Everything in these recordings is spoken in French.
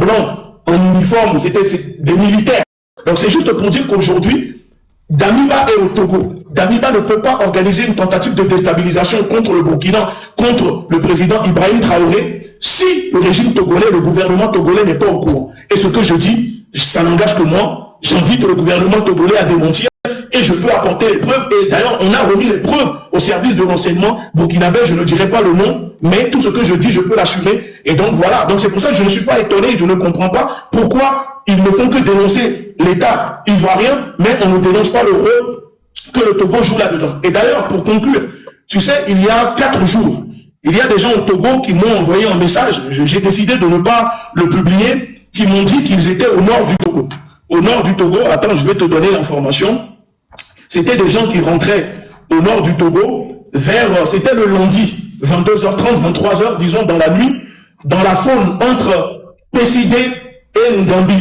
blancs en uniforme, c'était des militaires. Donc c'est juste pour dire qu'aujourd'hui, Damiba est au Togo. Damiba ne peut pas organiser une tentative de déstabilisation contre le Burkina, contre le président Ibrahim Traoré, si le régime togolais, le gouvernement togolais n'est pas au courant. Et ce que je dis, ça n'engage que moi. J'invite le gouvernement togolais à démentir et je peux apporter les preuves. Et d'ailleurs, on a remis les preuves au service de renseignement burkinabé. Je ne dirai pas le nom, mais tout ce que je dis, je peux l'assumer. Et donc voilà. Donc c'est pour ça que je ne suis pas étonné. Je ne comprends pas pourquoi ils ne font que dénoncer l'État ivoirien, mais on ne dénonce pas le rôle que le Togo joue là-dedans. Et d'ailleurs, pour conclure, tu sais, il y a 4 jours, il y a des gens au Togo qui m'ont envoyé un message. J'ai décidé de ne pas le publier, qui m'ont dit qu'ils étaient au nord du Togo. Au nord du Togo, attends, je vais te donner l'information. C'était des gens qui rentraient au nord du Togo vers, c'était le lundi, 22h30, 23h, disons, dans la nuit, dans la faune entre PCD et Ngambi.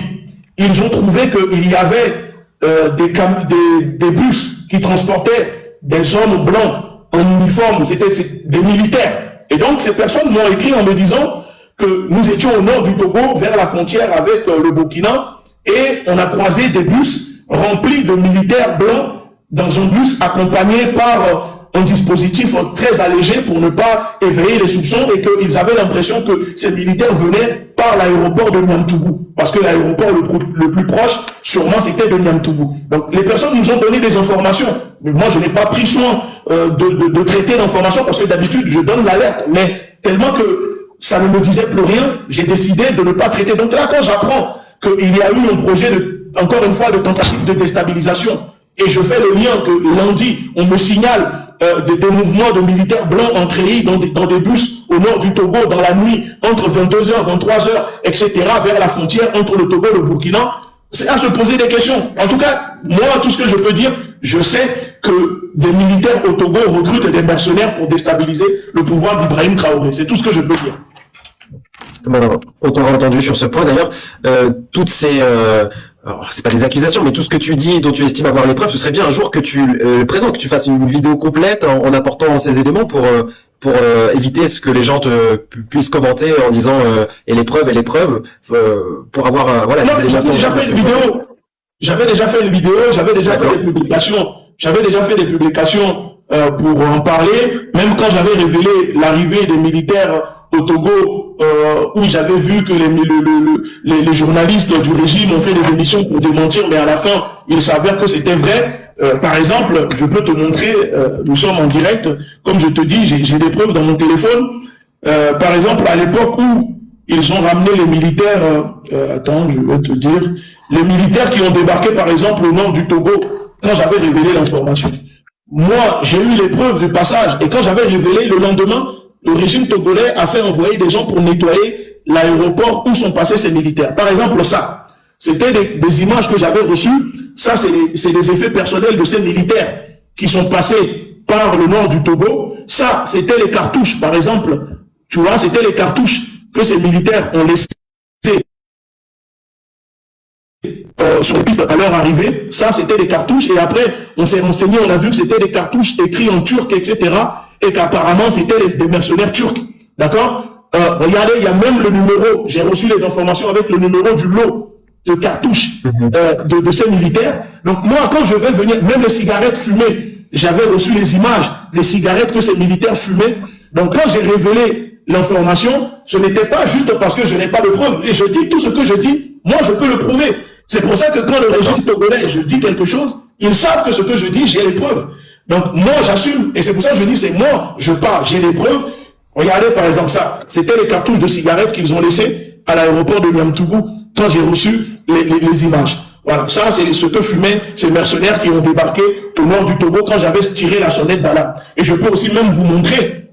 Ils ont trouvé qu'il y avait des bus qui transportaient des hommes blancs en uniforme, c'était des militaires. Et donc, ces personnes m'ont écrit en me disant que nous étions au nord du Togo, vers la frontière avec le Burkina, et on a croisé des bus remplis de militaires blancs dans un bus accompagné par un dispositif très allégé pour ne pas éveiller les soupçons et qu'ils avaient l'impression que ces militaires venaient par l'aéroport de Niamtougou. Parce que l'aéroport le plus proche, sûrement, c'était de Niamtougou. Donc, les personnes nous ont donné des informations. Mais moi, je n'ai pas pris soin de traiter l'information parce que d'habitude, je donne l'alerte. Mais tellement que ça ne me disait plus rien, j'ai décidé de ne pas traiter. Donc là, quand j'apprends qu'il y a eu un projet, encore une fois, de tentative de déstabilisation, et je fais le lien que lundi, on me signale des mouvements de militaires blancs entrés dans des bus au nord du Togo dans la nuit, entre 22h, 23h, etc., vers la frontière entre le Togo et le Burkina. C'est à se poser des questions. En tout cas, moi, tout ce que je peux dire, je sais que des militaires au Togo recrutent des mercenaires pour déstabiliser le pouvoir d'Ibrahim Traoré. C'est tout ce que je peux dire. Bon, autant entendu sur ce point. D'ailleurs, toutes ces... alors, c'est pas des accusations, mais tout ce que tu dis, dont tu estimes avoir les preuves, ce serait bien un jour que tu présentes, que tu fasses une vidéo complète en apportant ces éléments pour éviter ce que les gens puissent commenter en disant et les preuves, pour avoir voilà. Non, j'avais déjà fait une vidéo. J'avais déjà fait une vidéo. J'avais déjà fait des publications. J'avais déjà fait des publications pour en parler. Même quand j'avais révélé l'arrivée des militaires au Togo, où j'avais vu que les journalistes du régime ont fait des émissions pour démentir, mais à la fin, il s'avère que c'était vrai. Par exemple, je peux te montrer, nous sommes en direct, comme je te dis, j'ai des preuves dans mon téléphone. Par exemple, à l'époque où ils ont ramené les militaires, attends, je vais te dire, les militaires qui ont débarqué, par exemple, au nord du Togo, quand j'avais révélé l'information. Moi, j'ai eu les preuves du passage, et quand j'avais révélé le lendemain, le régime togolais a fait envoyer des gens pour nettoyer l'aéroport où sont passés ces militaires. Par exemple, ça, c'était des images que j'avais reçues. Ça, c'est des effets personnels de ces militaires qui sont passés par le nord du Togo. Ça, c'était les cartouches, par exemple. Tu vois, c'était les cartouches que ces militaires ont laissées sur les pistes à leur arrivée. Ça, c'était des cartouches. Et après, on s'est renseigné, on a vu que c'était des cartouches écrites en turc, etc. Et qu'apparemment, c'était des mercenaires turcs. D'accord? Regardez, il y a même le numéro. J'ai reçu les informations avec le numéro du lot de cartouches de ces militaires. Donc moi, quand je vais venir, même les cigarettes fumées, j'avais reçu les images des cigarettes que ces militaires fumaient. Donc quand j'ai révélé l'information, ce n'était pas juste parce que je n'ai pas de preuves. Et je dis tout ce que je dis, moi je peux le prouver. C'est pour ça que quand le régime togolais, je dis quelque chose, ils savent que ce que je dis, j'ai les preuves. Donc moi j'assume, et c'est pour ça que je dis, c'est moi, je parle, j'ai les preuves. Regardez par exemple ça, c'était les cartouches de cigarettes qu'ils ont laissées à l'aéroport de Niamtougou quand j'ai reçu les images. Voilà, ça c'est ce que fumaient ces mercenaires qui ont débarqué au nord du Togo quand j'avais tiré la sonnette d'alarme. Et je peux aussi même vous montrer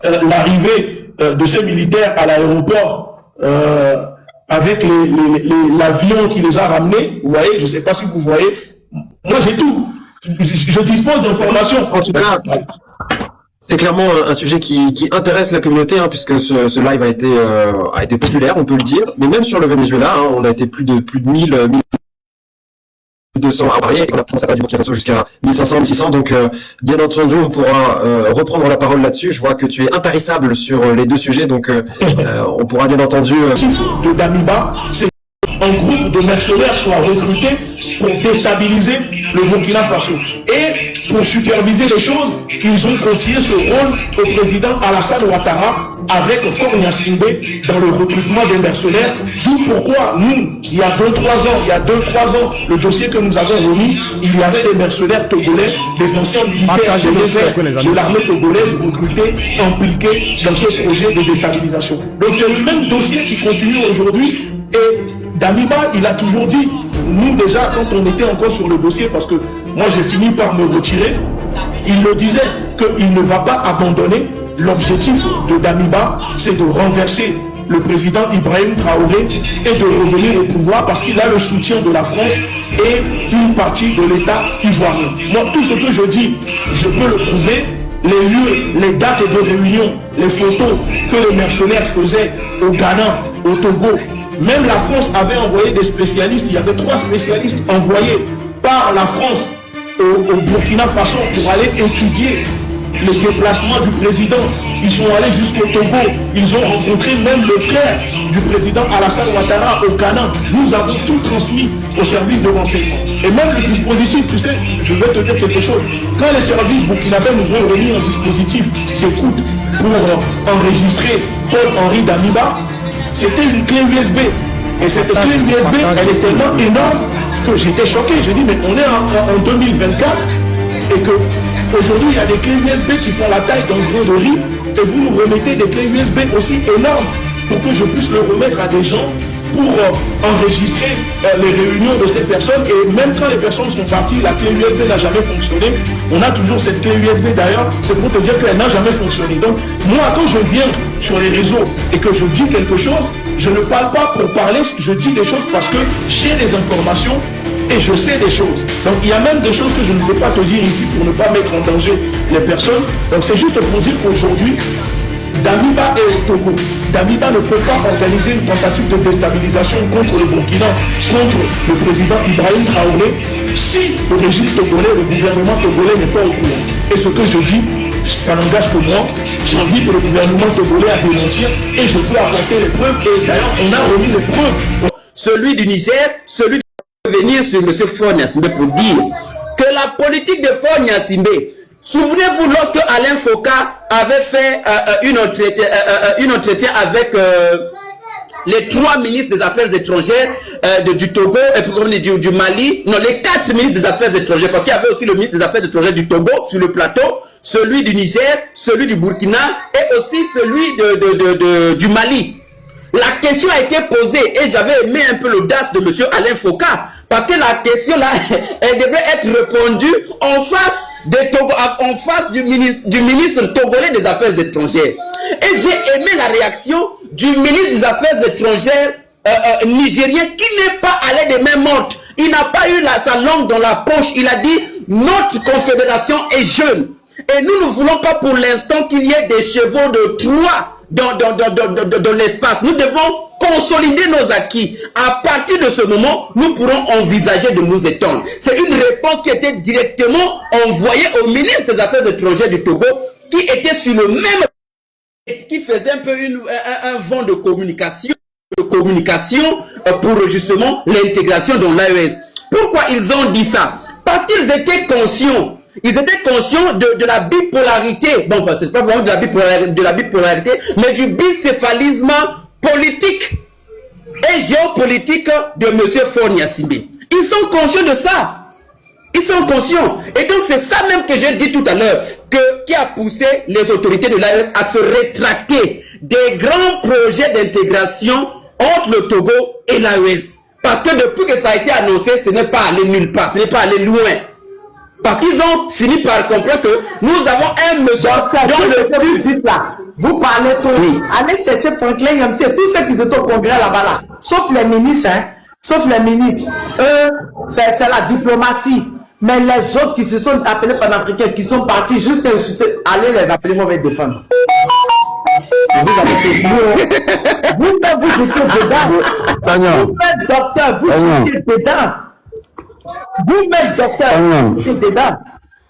l'arrivée de ces militaires à l'aéroport avec l'avion qui les a ramenés. Vous voyez, je ne sais pas si vous voyez. Moi j'ai tout. Je dispose d'informations. En tout cas, c'est clairement un sujet qui intéresse la communauté, hein, puisque ce live a été populaire, on peut le dire. Mais même sur le Venezuela, hein, on a été plus de 1000 200 appareils, et on a commencé à du Burkina Faso jusqu'à 1500, 1600. Donc, bien entendu, on pourra reprendre la parole là-dessus. Je vois que tu es intarissable sur les deux sujets, donc on pourra bien entendu... de Damiba, c'est un groupe de mercenaires soit recruté pour déstabiliser le Burkina Faso. Et pour superviser les choses, ils ont confié ce rôle au président Alassane Ouattara avec Faure Gnassingbé dans le recrutement des mercenaires. D'où pourquoi nous, il y a 2-3 ans, le dossier que nous avons remis, il y avait des mercenaires togolais, des anciens militaires de l'armée togolaise recrutés, impliqués dans ce projet de déstabilisation. Donc c'est le même dossier qui continue aujourd'hui. Et Damiba, il a toujours dit, nous déjà, quand on était encore sur le dossier, parce que moi j'ai fini par me retirer, il le disait qu'il ne va pas abandonner. L'objectif de Damiba, c'est de renverser le président Ibrahim Traoré et de revenir au pouvoir parce qu'il a le soutien de la France et une partie de l'État ivoirien. Moi, tout ce que je dis, je peux le prouver. Les lieux, les dates de réunion, les photos que les mercenaires faisaient au Ghana, au Togo. Même la France avait envoyé des spécialistes. Il y avait 3 spécialistes envoyés par la France au Burkina Faso pour aller étudier le déplacement du président. Ils sont allés jusqu'au Togo. Ils ont rencontré même le frère du président Alassane Ouattara au Ghana. Nous avons tout transmis au service de renseignement. Et même le dispositif, tu sais, je vais te dire quelque chose. Quand les services burkinabés nous ont remis un dispositif d'écoute pour enregistrer Paul-Henri Damiba, c'était une clé USB. Et cette clé USB, elle est tellement énorme que j'étais choqué. Je dis, mais on est en 2024 et que aujourd'hui, il y a des clés USB qui font la taille d'un grain de riz et vous nous remettez des clés USB aussi énormes pour que je puisse le remettre à des gens pour enregistrer les réunions de ces personnes. Et même quand les personnes sont parties, la clé USB n'a jamais fonctionné. On a toujours cette clé USB d'ailleurs, c'est pour te dire qu'elle n'a jamais fonctionné. Donc moi, quand je viens sur les réseaux et que je dis quelque chose, je ne parle pas pour parler, je dis des choses parce que j'ai des informations et je sais des choses. Donc il y a même des choses que je ne peux pas te dire ici pour ne pas mettre en danger les personnes. Donc c'est juste pour dire qu'aujourd'hui, Damiba est au Togo. Damiba ne peut pas organiser une tentative de déstabilisation contre le Burkina, contre le président Ibrahim Traoré, si le régime togolais, le gouvernement togolais n'est pas au courant. Et ce que je dis, ça n'engage que moi. J'invite le gouvernement togolais à démentir et je veux apporter les preuves. Et d'ailleurs, on a remis les preuves. Celui du Niger, celui de venir sur M. Faure Gnassingbé pour dire que la politique de Faure Gnassingbé, souvenez-vous lorsque Alain Foucault avait fait une entretien avec les 3 ministres des Affaires étrangères du Togo et puis du Mali, non, les 4 ministres des Affaires étrangères, parce qu'il y avait aussi le ministre des Affaires étrangères du Togo sur le plateau, celui du Niger, celui du Burkina et aussi celui du Mali. La question a été posée et j'avais aimé un peu l'audace de M. Alain Foucault parce que la question là, elle devrait être répondue en face du ministre togolais des Affaires étrangères. Et j'ai aimé la réaction du ministre des Affaires étrangères nigérien qui n'est pas allé des mêmes ordres. Il n'a pas eu sa langue dans la poche. Il a dit notre confédération est jeune et nous ne voulons pas pour l'instant qu'il y ait des chevaux de Troie dans l'espace. Nous devons consolider nos acquis. À partir de ce moment, nous pourrons envisager de nous étendre. C'est une réponse qui était directement envoyée au ministre des Affaires étrangères du Togo, qui était sur le même, qui faisait un peu un vent de communication pour justement l'intégration dans l'AES. Pourquoi ils ont dit ça? Parce qu'ils étaient conscients. Ils étaient conscients de la bipolarité, bon, c'est pas vraiment de la bipolarité, mais du bicéphalisme politique et géopolitique de M. Faure Gnassingbé. Ils sont conscients de ça. Ils sont conscients. Et donc c'est ça même que j'ai dit tout à l'heure, qui a poussé les autorités de l'AES à se rétracter des grands projets d'intégration entre le Togo et l'AES. Parce que depuis que ça a été annoncé, ce n'est pas allé nulle part, ce n'est pas allé loin. Parce qu'ils ont fini par comprendre que nous avons un monsieur dans le vous dites là. Vous parlez tout. Oui. Allez chercher Franklin Yamsi et tous ceux qui étaient au congrès là-bas là. Sauf les ministres, hein. Sauf les ministres. Eux, c'est la diplomatie. Mais les autres qui se sont appelés panafricains, qui sont partis jusqu'à insulter, allez les appeler, moi, je vais défendre. Vous avez fait vous étiez dedans. Vous êtes docteur, vous étiez dedans. Vous-même, docteur, dedans.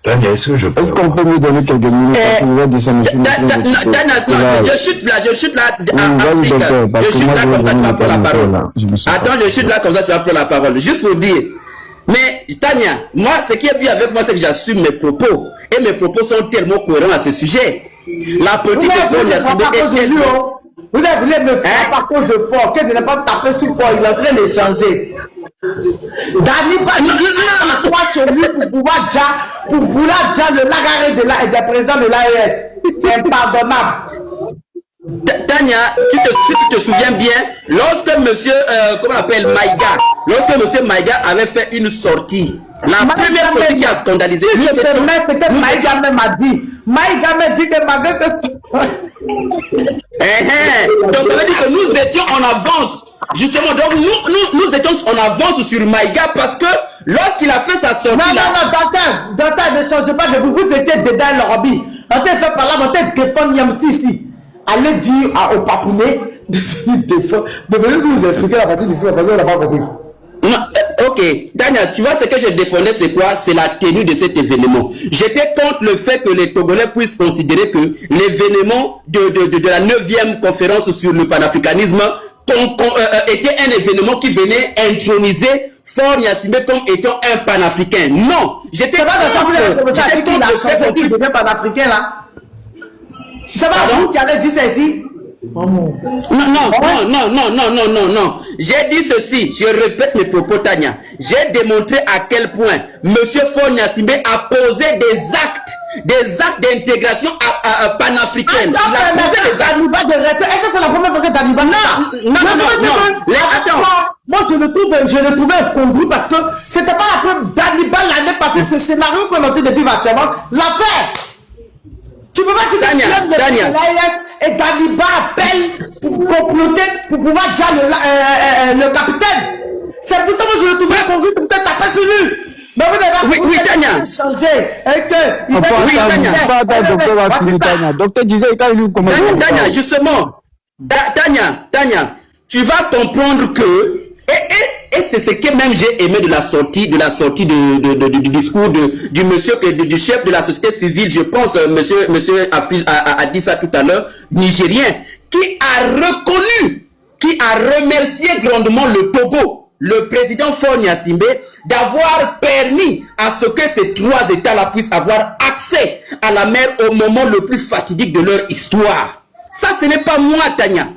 Tania, est-ce qu'on peut me donner quelques minutes je chute là, Afrique. Je chute là comme ça, tu vas prendre la parole. Attends, je chute là comme ça, tu vas prendre la parole. Juste pour dire. Mais Tania, moi, ce qui est bien avec moi, c'est que j'assume mes propos. Et mes propos sont tellement cohérents à ce sujet. La politique de Faure Gnassingbé est tellement... Vous avez voulu me faire par cause de Faure, que de ne pas taper sur Faure, il est en train de changer. Daniba, il soit chez lui pour vouloir déjà le lagaré des présidents de l'AES. C'est impardonnable. Tania, si tu te souviens bien, lorsque monsieur, comment on appelle, Maïga, lorsque monsieur Maïga avait fait une sortie, la première sortie qui a scandalisé, je te remets ce que Maïga même a dit. Maïga m'a dit que malgré que... Donc ça veut dire que nous étions en avance. Justement, donc nous étions en avance sur Maïga parce que lorsqu'il a fait sa sortie... Non, docteur, ne changez pas de vous. Vous étiez dedans le lobby. On t'a fait par là, on t'a défendu Yamsisi. Allez dire au papounet de venir nous expliquer la partie du film parce qu'on n'a pas compris. Non, ok, Daniel, tu vois ce que je défendais, c'est quoi? C'est la tenue de cet événement. J'étais contre le fait que les Togolais puissent considérer que l'événement de la 9e conférence sur le panafricanisme était un événement qui venait introniser Faure Gnassingbé comme étant un panafricain. Non, j'étais contre le fait qu'il devient panafricain là. Ça va, vous qui avez dit ça ici? Non. J'ai dit ceci, je répète mes propos, Tania. J'ai démontré à quel point M. Faure Gnassingbé a posé des actes d'intégration panafricaine. Il a posé des actes. Est-ce que c'est la première fois que Daniba Non. Attends. Moi, je le trouvais incongru parce que c'était pas la première Daniba l'année passée, ce scénario qu'on a de vivre actuellement. L'affaire. Tu peux pas dire que Daniel et Daniba appellent pour comploter pour pouvoir dire le capitaine. C'est pour ça que je le trouvais incongru, peut-être taper sur lui. Mais vous n'avez pas Tania. Changé et que il Tania. Docteur disait quand il comment Tania, justement. Tania, tu vas comprendre que et c'est ce que même j'ai aimé de la sortie du discours du monsieur, du chef de la société civile, je pense, monsieur a dit ça tout à l'heure, nigérien, qui a remercié grandement le Togo, le président Faure Gnassingbé, d'avoir permis à ce que ces trois États-là puissent avoir accès à la mer au moment le plus fatidique de leur histoire. Ça, ce n'est pas moi, Tania.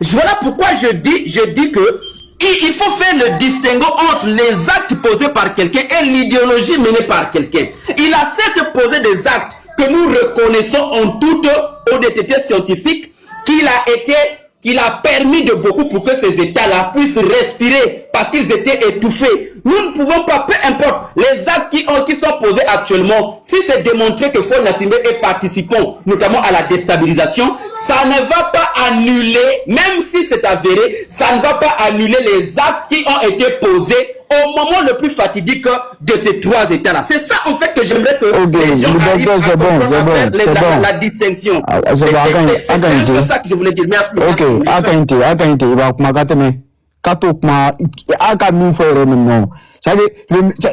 Voilà pourquoi je dis que il faut faire le distinguo entre les actes posés par quelqu'un et l'idéologie menée par quelqu'un. Il a certes posé des actes que nous reconnaissons en toute honnêteté scientifique, qu'il a permis de beaucoup pour que ces États-là puissent respirer parce qu'ils étaient étouffés. Nous ne pouvons pas, peu importe les actes qui sont posés actuellement, si c'est démontré que Faure Gnassingbé est participant, notamment à la déstabilisation, ça ne va pas annuler, même si c'est avéré, ça ne va pas annuler les actes qui ont été posés au moment le plus fatidique de ces trois États-là. C'est ça en fait que j'aimerais que les gens arrivent à comprendre la distinction. C'est ça que je voulais dire. Merci. Ok,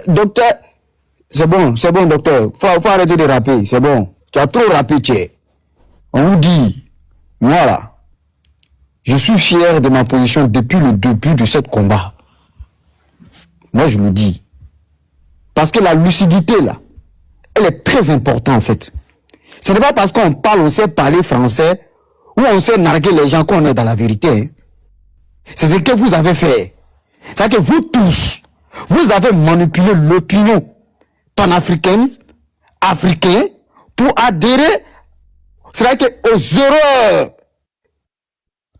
docteur, c'est bon, docteur. Faut arrêter de rapper, c'est bon. Tu as trop rappé, tchè. On vous dit, voilà. Je suis fier de ma position depuis le début de ce combat. Moi, je le dis. Parce que la lucidité, là, elle est très importante, en fait. Ce n'est pas parce qu'on parle, on sait parler français, ou on sait narguer les gens qu'on est dans la vérité. Hein. C'est ce que vous avez fait. C'est-à-dire que vous tous, vous avez manipulé l'opinion panafricaine, africaine, pour adhérer, c'est-à-dire aux erreurs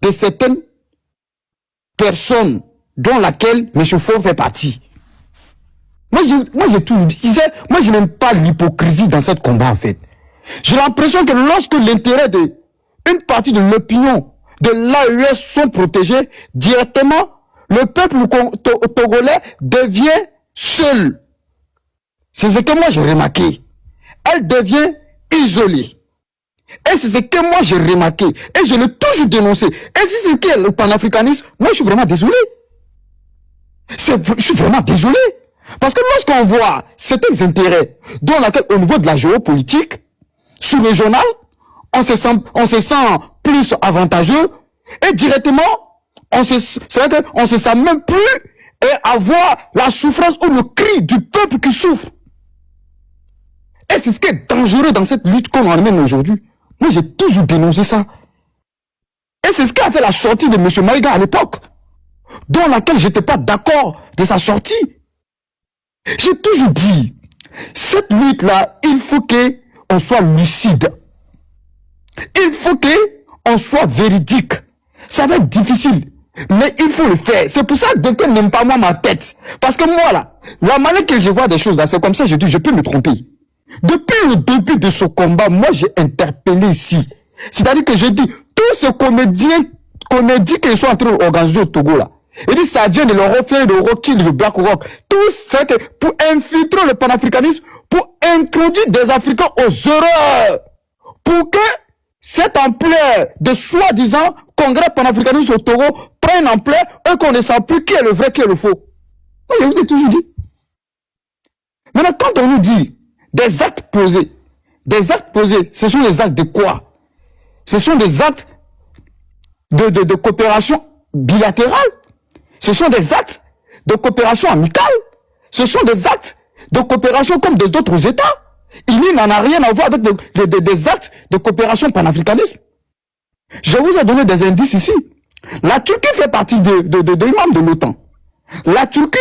de certaines personnes dont laquelle M. Faure fait partie. Moi, j'ai toujours dit, moi, je n'aime pas l'hypocrisie dans ce combat, en fait. J'ai l'impression que lorsque l'intérêt d'une partie de l'opinion de l'AES sont protégés, directement, le peuple togolais devient seul. C'est ce que moi j'ai remarqué. Elle devient isolée. Et c'est ce que moi j'ai remarqué. Et je l'ai toujours dénoncé. Et si c'est que le panafricanisme, moi je suis vraiment désolé. Je suis vraiment désolé. Parce que lorsqu'on voit certains intérêts dans laquelle, au niveau de la géopolitique, sous-régionale, on se sent plus avantageux et directement, c'est vrai qu'on se sent même plus et avoir la souffrance ou le cri du peuple qui souffre. Et c'est ce qui est dangereux dans cette lutte qu'on emmène aujourd'hui. Moi, j'ai toujours dénoncé ça. Et c'est ce qui a fait la sortie de M. Maïga à l'époque, dans laquelle je n'étais pas d'accord de sa sortie. J'ai toujours dit, cette lutte-là, il faut qu'on soit lucide. Il faut qu'on soit véridique. Ça va être difficile, mais il faut le faire. C'est pour ça que quelqu'un n'aime pas moi ma tête. Parce que moi, là, la manière que je vois des choses, là, c'est comme ça, je dis, je peux me tromper. Depuis le début de ce combat, moi, j'ai interpellé ici. C'est-à-dire que je dis, tous ces comédiens qu'ils sont en train d'organiser au Togo, là, il dit, ça vient de l'Européen, de Rocky, de Black Rock. Tout ça que pour infiltrer le panafricanisme, pour introduire des Africains aux horreurs. Pour que cette ampleur de soi-disant congrès panafricaniste au Togo prenne ampleur et qu'on ne sache plus qui est le vrai, qui est le faux. Moi, je vous ai toujours dit. Maintenant, quand on nous dit des actes posés, ce sont des actes de quoi? Ce sont des actes de coopération bilatérale. Ce sont des actes de coopération amicale. Ce sont des actes de coopération comme d'autres États. Il n'en a rien à voir avec des actes de coopération panafricanisme. Je vous ai donné des indices ici. La Turquie fait partie des membres de l'OTAN. La Turquie,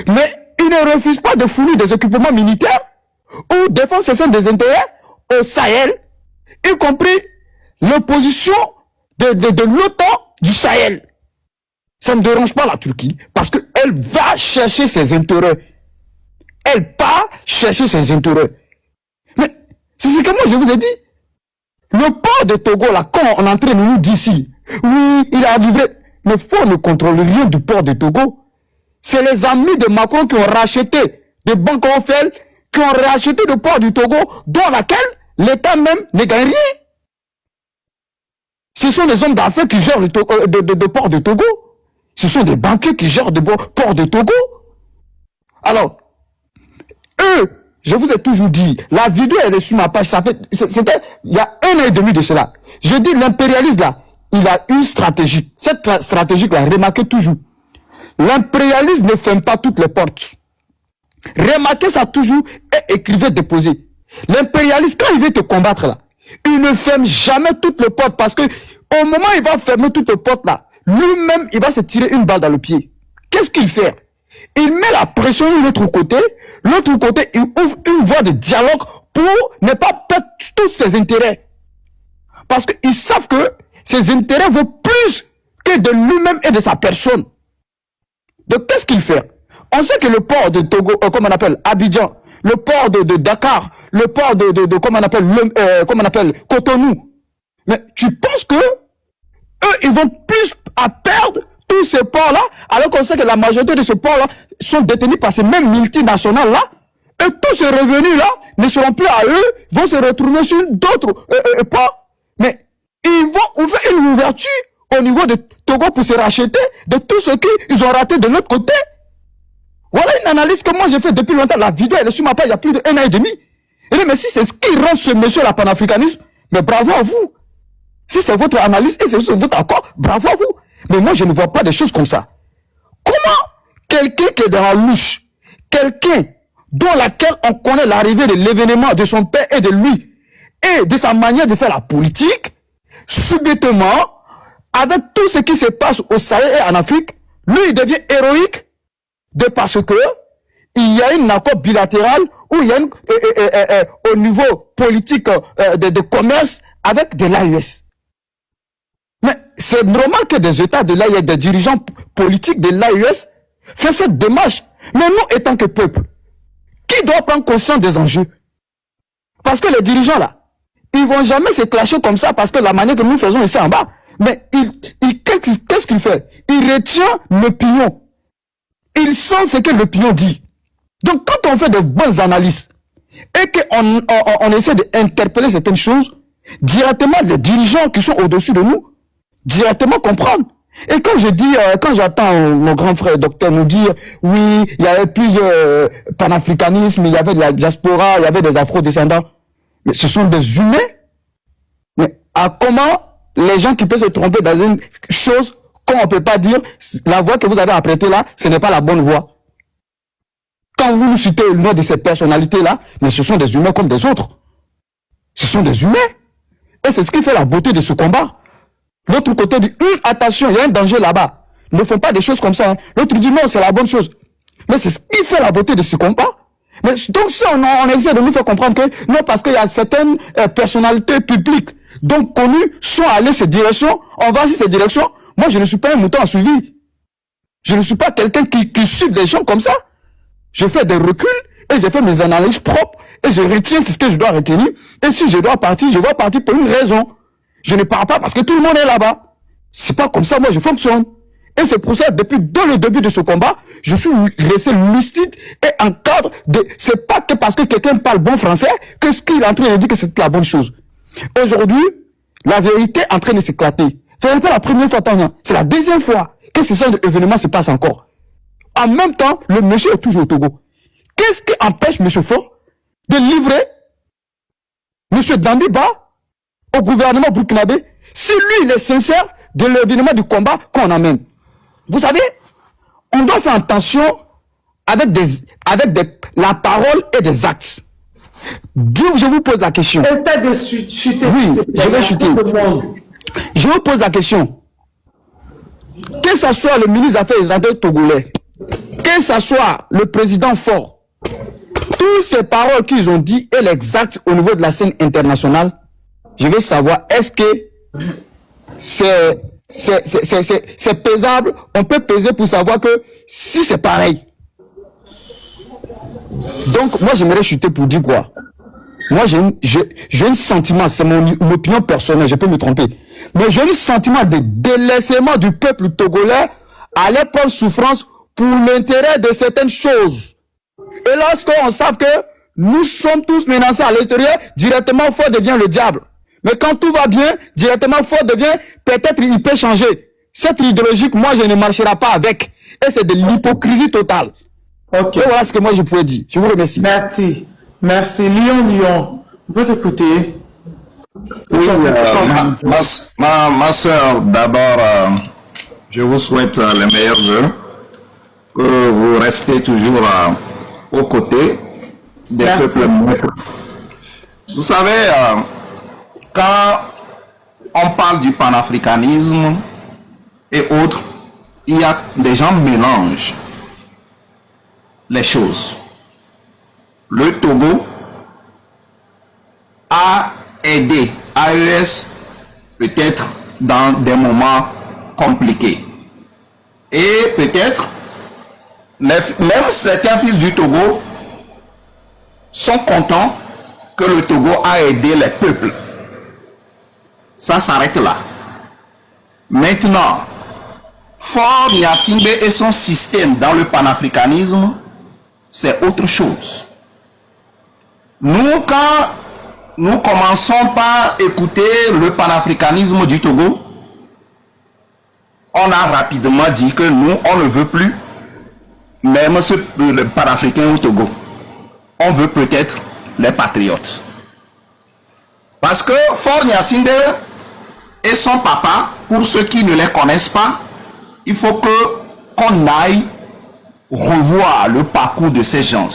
mais il ne refuse pas de fournir des équipements militaires ou défendre des intérêts au Sahel, y compris l'opposition de l'OTAN du Sahel. Ça ne dérange pas la Turquie parce qu'elle va chercher ses intérêts. Elle part chercher ses intérêts. Mais c'est ce que moi je vous ai dit. Le port de Togo, là, quand on est en train de nous dire ici, oui, il a livré. Mais faut ne contrôle rien du port de Togo. C'est les amis de Macron qui ont racheté des banques officielles, qui ont racheté le port du Togo, dans laquelle l'État même ne gagne rien. Ce sont des hommes d'affaires qui gèrent le port de Togo. Ce sont des banquiers qui gèrent le port de Togo. Alors, eux, je vous ai toujours dit, la vidéo elle est sur ma page, c'était il y a 1 an et demi de cela. Je dis l'impérialisme là, il a une stratégie. Cette stratégie là, remarquez toujours. L'impérialisme ne ferme pas toutes les portes. Remarquez ça toujours et écrivez, déposez. L'impérialisme, quand il veut te combattre là, il ne ferme jamais toutes les portes parce que au moment où il va fermer toutes les portes là, lui-même, il va se tirer une balle dans le pied. Qu'est-ce qu'il fait? Il met la pression de l'autre côté, il ouvre une voie de dialogue pour ne pas perdre tous ses intérêts. Parce qu'ils savent que ses intérêts vaut plus que de lui-même et de sa personne. Donc, qu'est-ce qu'il fait? On sait que le port de Togo, comme on appelle Abidjan, le port de Dakar, le port comme on appelle Cotonou. Mais tu penses que eux, ils vont plus à perdre tous ces ports-là, alors qu'on sait que la majorité de ces ports-là sont détenus par ces mêmes multinationales-là, et tous ces revenus-là ne seront plus à eux, vont se retrouver sur d'autres ports. Mais ils vont ouvrir une ouverture au niveau de Togo pour se racheter de tout ce qu'ils ont raté de l'autre côté. Voilà une analyse que moi j'ai fait depuis longtemps. La vidéo elle est sur ma page il y a plus de 1 an et demi. Et dit, mais si c'est ce qui rend ce monsieur la panafricanisme, mais bravo à vous. Si c'est votre analyse et c'est votre accord, bravo à vous. Mais moi je ne vois pas des choses comme ça. Comment quelqu'un qui est dans la louche, quelqu'un dans laquelle on connaît l'arrivée de l'événement de son père et de lui, et de sa manière de faire la politique, subitement, avec tout ce qui se passe au Sahel et en Afrique, lui il devient héroïque de parce que il y a un accord bilatéral où il y a au niveau politique de commerce avec de l'AES. Mais c'est normal que des États de l'AES, des dirigeants politiques de l'AES fassent cette démarche. Mais nous, étant que peuple, qui doit prendre conscience des enjeux? Parce que les dirigeants là, ils vont jamais se clasher comme ça parce que la manière que nous faisons ici en bas. Mais qu'est-ce qu'il fait? Il retient l'opinion. Il sent ce que l'opinion dit. Donc quand on fait de bonnes analyses et qu'on essaie d'interpeller certaines choses, directement les dirigeants qui sont au-dessus de nous, directement comprendre. Et quand je dis, quand j'entends mon grand frère docteur nous dire, oui, il y avait plusieurs panafricanismes, il y avait de la diaspora, il y avait des afro-descendants, mais ce sont des humains. Mais comment les gens qui peuvent se tromper dans une chose qu'on ne peut pas dire, la voix que vous avez apprêtée là, ce n'est pas la bonne voix. Quand vous nous citez le nom de ces personnalités-là, mais ce sont des humains comme des autres. Ce sont des humains. Et c'est ce qui fait la beauté de ce combat. L'autre côté dit, attention, il y a un danger là-bas. Ne font pas des choses comme ça. Hein. L'autre dit, non, c'est la bonne chose. Mais c'est ce qui fait la beauté de ce combat. Mais donc, si on essaie de nous faire comprendre que, non, parce qu'il y a certaines personnalités publiques, donc connues, sont allées ces directions, on va sur ces directions. Moi, je ne suis pas un mouton à suivi. Je ne suis pas quelqu'un qui suit des gens comme ça. Je fais des reculs et je fais mes analyses propres et je retiens ce que je dois retenir. Et si je dois partir pour une raison. Je ne pars pas parce que tout le monde est là-bas. C'est pas comme ça, moi, je fonctionne. Et c'est pour ça, dès le début de ce combat, je suis resté lucide et en cadre de... C'est pas que parce que quelqu'un parle bon français que ce qu'il est en train de dire que c'est la bonne chose. Aujourd'hui, la vérité est en train de s'éclater. Ce n'est pas la première fois, c'est la deuxième fois que ce genre d'événement se passe encore. En même temps, le monsieur est toujours au Togo. Qu'est-ce qui empêche M. Faure de livrer M. Dambiba au gouvernement burkinabé si lui, il est sincère de l'événement du combat qu'on amène? Vous savez, on doit faire attention avec la parole et des actes. Je vous pose la question. Oui, je vais chuter. Je vous pose la question. Que ce soit le ministre des Affaires étrangères togolais, que ce soit le président Faure, toutes ces paroles qu'ils ont dit et l'exact au niveau de la scène internationale, je veux savoir, est-ce que c'est pesable? On peut peser pour savoir que si c'est pareil. Donc, moi, j'aimerais chuter pour dire quoi? Moi, j'ai un sentiment, c'est mon opinion personnelle, je peux me tromper, mais j'ai un sentiment de délaissement du peuple togolais à l'épreuve souffrance pour l'intérêt de certaines choses. Et lorsqu'on sait que nous sommes tous menacés à l'extérieur, directement Faure devient le diable. Mais quand tout va bien, directement Faure devient, peut-être il peut changer. Cette idéologie, moi, je ne marcherai pas avec. Et c'est de l'hypocrisie totale. Ok. Et voilà ce que moi je pouvais dire. Je vous remercie. Merci. Merci. Lyon, on peut t'écouter. Oui, ma soeur, d'abord, je vous souhaite les meilleurs vœux, que vous restez toujours aux côtés des peuples. Vous savez, quand on parle du panafricanisme et autres, il y a des gens qui mélangent les choses. Le Togo a aidé AES peut-être dans des moments compliqués. Et peut-être, même certains fils du Togo sont contents que le Togo a aidé les peuples. Ça s'arrête là. Maintenant, Faure Gnassingbé et son système dans le panafricanisme, c'est autre chose. Nous, quand nous commençons par écouter le panafricanisme du Togo, on a rapidement dit que nous, on ne veut plus même le panafricain au Togo. On veut peut-être les patriotes. Parce que Faure Gnassingbé et son papa, pour ceux qui ne les connaissent pas, il faut qu'on aille revoir le parcours de ces gens.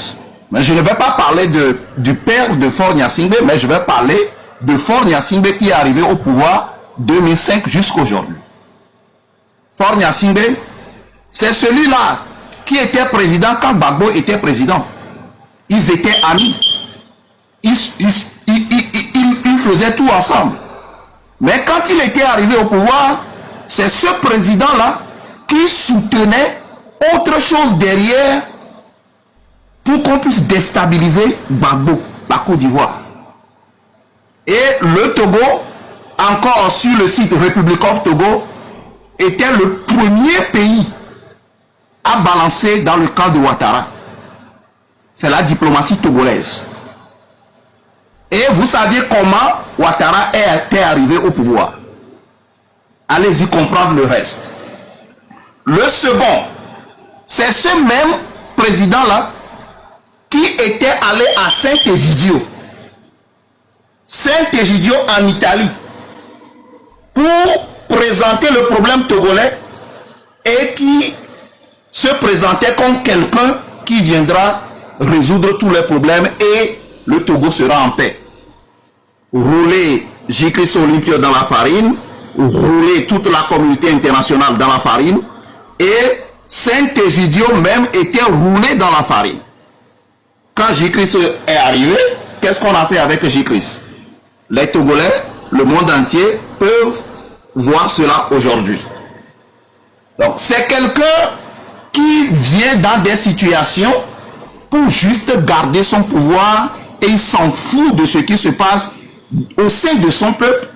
Mais je ne vais pas parler du père de Faure Gnassingbé, mais je vais parler de Faure Gnassingbé qui est arrivé au pouvoir 2005 jusqu'à aujourd'hui. Faure Gnassingbé, c'est celui-là qui était président quand Gbagbo était président. Ils étaient amis. Ils faisaient tout ensemble. Mais quand il était arrivé au pouvoir, c'est ce président-là qui soutenait autre chose derrière pour qu'on puisse déstabiliser Gbagbo, la Côte d'Ivoire. Et le Togo, encore sur le site Republic of Togo, était le premier pays à balancer dans le camp de Ouattara. C'est la diplomatie togolaise. Et vous saviez comment Ouattara était arrivé au pouvoir. Allez-y comprendre le reste. Le second, c'est ce même président-là qui était allé à Saint-Egidio. Saint-Egidio en Italie, pour présenter le problème togolais et qui se présentait comme quelqu'un qui viendra résoudre tous les problèmes et le Togo sera en paix. Rouler J-Christ Olympio dans la farine, rouler toute la communauté internationale dans la farine, et Saint-Egidio même était roulé dans la farine. Quand J-Christ est arrivé, qu'est-ce qu'on a fait avec J-Christ? Les Togolais, le monde entier, peuvent voir cela aujourd'hui. Donc, c'est quelqu'un qui vient dans des situations pour juste garder son pouvoir et il s'en fout de ce qui se passe au sein de son peuple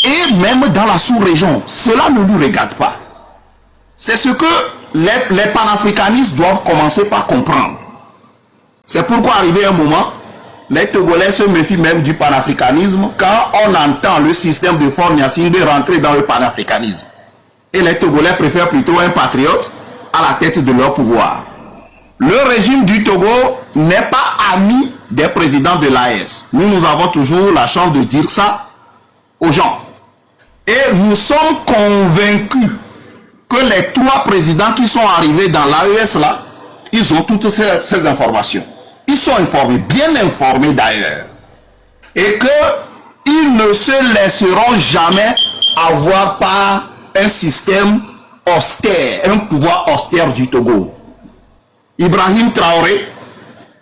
et même dans la sous-région. Cela ne nous regarde pas. C'est ce que les panafricanistes doivent commencer par comprendre. C'est pourquoi, arrivé un moment, les Togolais se méfient même du panafricanisme quand on entend le système de Faure Gnassingbé rentrer dans le panafricanisme. Et les Togolais préfèrent plutôt un patriote à la tête de leur pouvoir. Le régime du Togo n'est pas ami des présidents de l'AES. Nous avons toujours la chance de dire ça aux gens. Et nous sommes convaincus que les 3 présidents qui sont arrivés dans l'AES là, ils ont toutes ces informations. Ils sont informés, bien informés d'ailleurs. Et qu'ils ne se laisseront jamais avoir par un système austère, un pouvoir austère du Togo. Ibrahim Traoré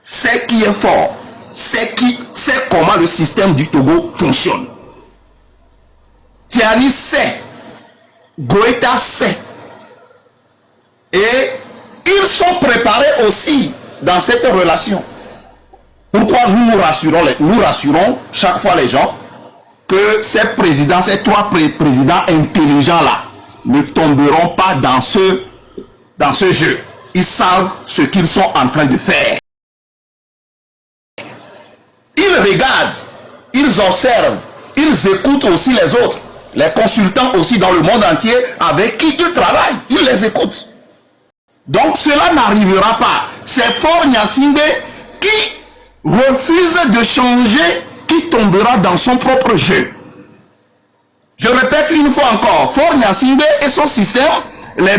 sait qui est fort, sait comment le système du Togo fonctionne. Tiani sait, Goïta sait. Et ils sont préparés aussi dans cette relation. Pourquoi nous rassurons chaque fois les gens que ces présidents, ces 3 présidents intelligents-là ne tomberont pas dans ce jeu. Ils savent ce qu'ils sont en train de faire. Ils regardent, ils observent, ils écoutent aussi les autres, les consultants aussi dans le monde entier avec qui ils travaillent, ils les écoutent. Donc cela n'arrivera pas. C'est Faure Gnassingbé qui refuse de changer, qui tombera dans son propre jeu. Je répète une fois encore, Faure Gnassingbé et son système, les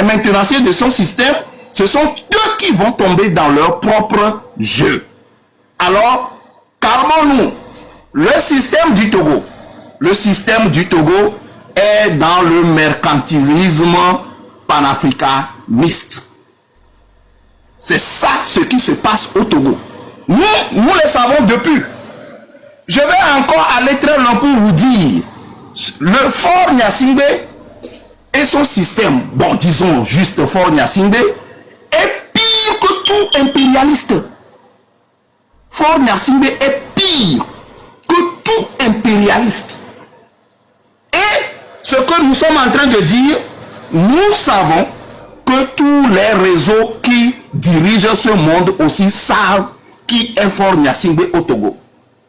maintenanciers de son système, ce sont eux qui vont tomber dans leur propre jeu. Alors, calmons-nous. Le système du Togo est dans le mercantilisme panafricaniste. C'est ça ce qui se passe au Togo. Nous le savons depuis. Je vais encore aller très loin pour vous dire, le Faure Gnassingbé et son système, bon disons juste Faure Gnassingbé, est pire que tout impérialiste. Faure Gnassingbé est pire que tout impérialiste. Et ce que nous sommes en train de dire, nous savons que tous les réseaux qui dirigent ce monde aussi savent qui est Faure Gnassingbé au Togo.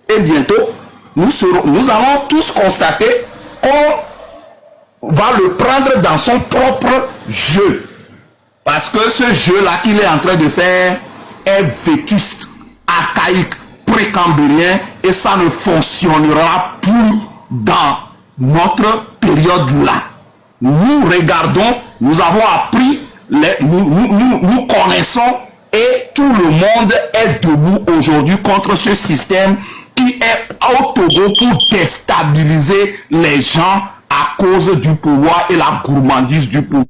Et bientôt, nous allons tous constater qu'on va le prendre dans son propre jeu. Parce que ce jeu-là qu'il est en train de faire est vétuste, archaïque, précambrien, et ça ne fonctionnera plus dans notre période-là. Nous regardons, nous avons appris, nous connaissons, et tout le monde est debout aujourd'hui contre ce système qui est au Togo pour déstabiliser les gens à cause du pouvoir et la gourmandise du pouvoir.